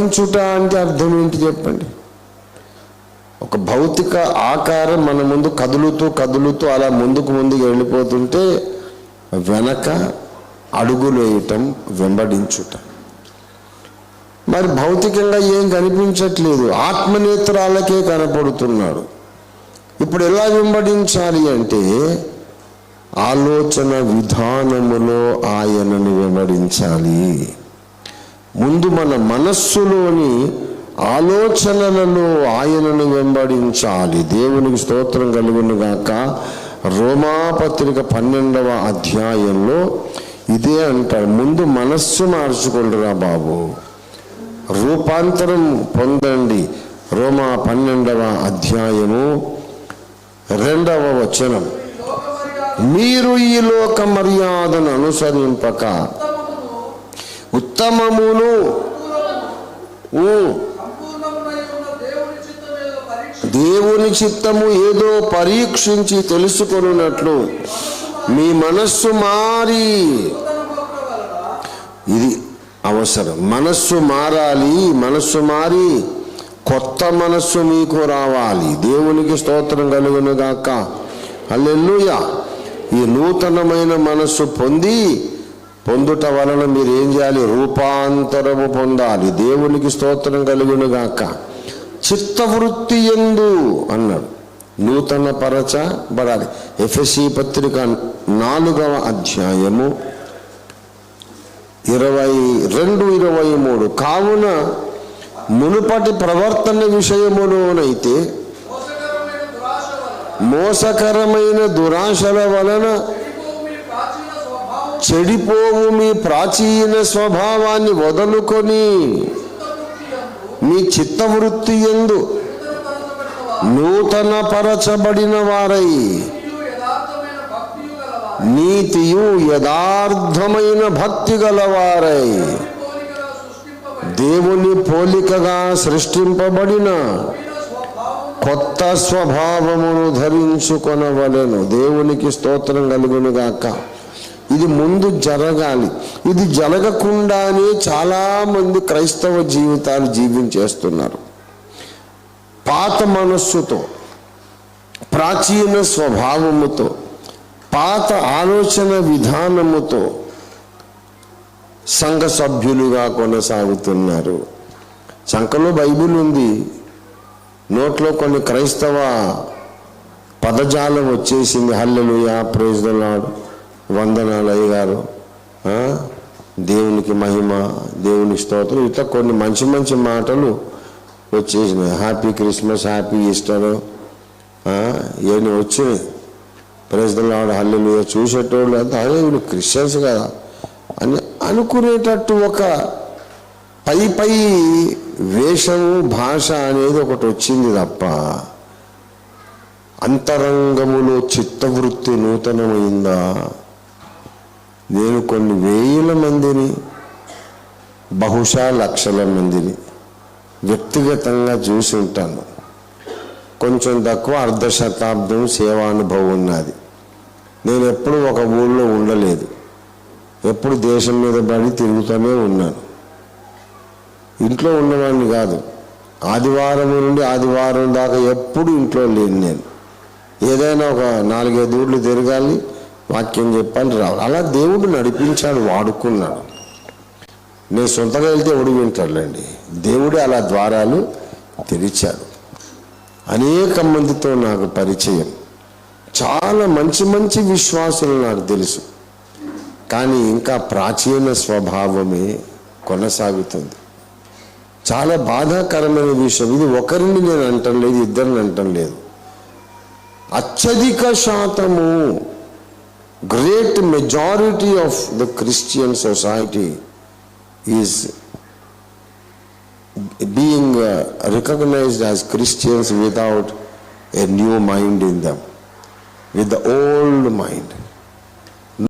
వెంబడించుట అంటే అర్థం ఏంటి చెప్పండి? ఒక భౌతిక ఆకారం మన ముందు కదులుతూ కదులుతూ అలా ముందుకు వెళ్ళిపోతుంటే వెనక అడుగులు వేయటం వెంబడించుట. మరి భౌతికంగా ఏం కనిపించట్లేదు, ఆత్మనేత్రాలకే కనపడుతున్నాడు. ఇప్పుడు ఎలా వెంబడించాలి అంటే ఆలోచన విధానములో ఆయనను వెంబడించాలి. ముందు మన మనస్సులోని ఆలోచనలలో ఆయనను వెంబడించాలి. దేవునికి స్తోత్రం కలుగును గాక. రోమాపత్రిక 12వ అధ్యాయంలో ఇదే అంటారు, ముందు మనస్సు మార్చుకోండిరా బాబు, రూపాంతరం పొందండి. రోమా 12వ అధ్యాయము 2వ వచనం, మీరు ఈ లోక మర్యాదను అనుసరింపక ఉత్తమమును దేవుని చిత్తము ఏదో పరీక్షించి తెలుసుకొనున్నట్లు మీ మనస్సు మారి, ఇది అవసరం, మనస్సు మారాలి. మనస్సు మారి కొత్త మనస్సు మీకు రావాలి. దేవునికి స్తోత్రం కలుగును గాక. హల్లెలూయా. ఈ నూతనమైన మనస్సు పొందుట వలన మీరు ఏం చేయాలి? రూపాంతరము పొందాలి. దేవునికి స్తోత్రం కలుగును గాక. చిత్తవృత్తి యందు అన్నాడు, నూతన పరచబడాలి. ఎఫెసీ పత్రిక 4వ అధ్యాయము 22-23, కావున మునుపటి ప్రవర్తన విషయములోనైతే మోసకరమైన దురాశల వలన చెడిపోవు మీ ప్రాచీన స్వభావాన్ని వదులుకొని మీ చిత్తవృత్తి యందు నూతన పరచబడిన వారై నీతియు యథార్థమైన భక్తి గలవారై దేవుని పోలికగా సృష్టింపబడిన కొత్త స్వభావమును ధరించుకొనవలెను. దేవునికి స్తోత్రం కలుగును గాక. ఇది ముందు జరగాలి. ఇది జరగకుండానే చాలామంది క్రైస్తవ జీవితాలు జీవించేస్తున్నారు. పాత మనస్సుతో, ప్రాచీన స్వభావముతో, పాత ఆలోచన విధానముతో సంఘ సభ్యులుగా కొనసాగుతున్నారు. సంఖలో బైబిల్ ఉంది, నోట్లో కొన్ని క్రైస్తవ పదజాలం వచ్చేసింది. హల్లెలూయా, ప్రైజ్ ద లార్డ్, వందనాలు అయ్యగారు, దేవునికి మహిమ, దేవుని స్తోత్రం, ఇట్లా కొన్ని మంచి మంచి మాటలు వచ్చేసినాయి. హ్యాపీ క్రిస్మస్, హ్యాపీ ఈస్టర్ ఇవన్నీ వచ్చినాయి. ప్రైజ్ ద లార్డ్, హల్లెలూయా. చూసేటోళ్ళు అంతా అదే వీళ్ళు క్రిస్టియన్స్ కదా అని అనుకునేటట్టు ఒక పై వేషము, భాష అనేది ఒకటి వచ్చింది తప్ప అంతరంగములో చిత్తవృత్తి నూతనమైందా? నేను కొన్ని వేల మందిని, బహుశా లక్షల మందిని వ్యక్తిగతంగా చూసి ఉంటాను. కొంచెం తక్కువ అర్ధ శతాబ్దం సేవానుభవం ఉన్నది. నేను ఎప్పుడు ఒక ఊళ్ళో ఉండలేదు, ఎప్పుడు దేశం మీద పడి తిరుగుతూనే ఉన్నాను. ఇంట్లో ఉన్నవాడిని కాదు, ఆదివారం నుండి ఆదివారం దాకా ఎప్పుడు ఇంట్లో లేను. నేను ఏదైనా ఒక 4-5 ఊళ్ళు తిరగాలి, వాక్యం చెప్పాలి, రావాలి. అలా దేవుడు నడిపించాడు, వాడుకున్నాడు. నేను సొంతగా వెళ్తే ఎవడు వింటాడులేండి, దేవుడే అలా ద్వారాలు తెరిచాడు. అనేక మందితో నాకు పరిచయం, చాలా మంచి మంచి విశ్వాసులు నాకు తెలుసు. కానీ ఇంకా ప్రాచీన స్వభావమే కొనసాగుతుంది. చాలా బాధాకరమైన విషయం ఇది. ఒకరిని నేను అంటం లేదు, ఇద్దరిని అంటం లేదు, అత్యధిక శాతము, great majority of the Christian society is being recognized as Christians without a new mind in them, with the old mind.